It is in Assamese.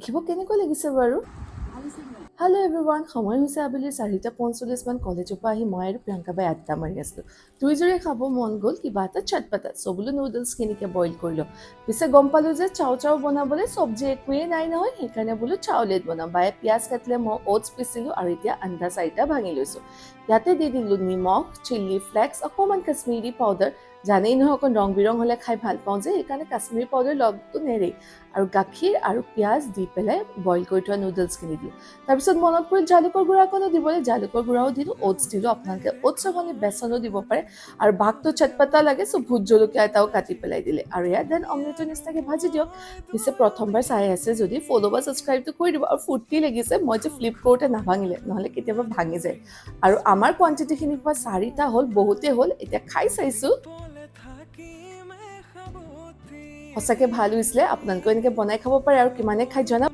দেখিব কেনেকুৱা লাগিছে বাৰু? হেল্ল' এভৰিৱান, সময় হৈছে আবেলি 4:45 মান। কলেজৰ পৰা আহি মই আৰু প্ৰিয়ংকা বাই আড্ডা মাৰি আছিলোঁ। দুইজনে খাব মন গ'ল কিবা এটা চটপটা, বোলো নুডলছখিনিকে বইল কৰি লওঁ। পিছে গম পালোঁ যে চাও বনাবলৈ চব্জি একোৱেই নাই নহয়, সেইকাৰণে বোলো চাওলেট বনাম। বায়ে পিঁয়াজ কাটিলে, মই অ'টছ পিচিলোঁ আৰু এতিয়া আন্দা 4টা ভাঙি লৈছোঁ। ইয়াতে দি দিলোঁ নিমখ, চিলি ফ্লেক্স, অকণমান কাশ্মীৰী পাউডাৰ। জানেই নহয় অকণ ৰং বিৰং হ'লে খাই ভাল পাওঁ যে, সেইকাৰণে কাশ্মীৰী পাউডাৰ লগতো নেৰেই। আৰু গাখীৰ আৰু পিঁয়াজ দি পেলাই বইল কৰি থোৱা নুডলছখিনি দিলোঁ। তাৰপিছত মনত পৰিল জালুকৰ গুড়া অকণো দিবলৈ, জালুকৰ গুড়াও দিলোঁ, অ'টছ দিলোঁ। আপোনালোকে অ'টছ সলনি বেচনো দিব পাৰে। আৰু বাঘটো চটপটা লাগে, ভোট জলকীয়া এটাও কাটি পেলাই দিলে। আৰু ইয়াত দেন অমলেটৰ নিচিনাকৈ ভাজি দিয়ক। পিছে প্ৰথমবাৰ চাই আছে যদি ফ'ল' বা ছাবস্ক্ৰাইবটো কৰি দিব। আৰু ফূৰ্তি লাগিছে মই যে ফ্লিপ কৰোঁতে নাভাঙিলে, নহ'লে কেতিয়াবা ভাঙি যায়। আৰু আমাৰ কোৱান্টিটিখিনি পৰা 4টা হ'ল, বহুতেই হ'ল। এতিয়া খাই চাইছোঁ, সঁচাকৈ ভাল হৈছিলে। আপোনালোকেও এনেকৈ বনাই খাব পাৰে আৰু কিমানে খাই জনাব।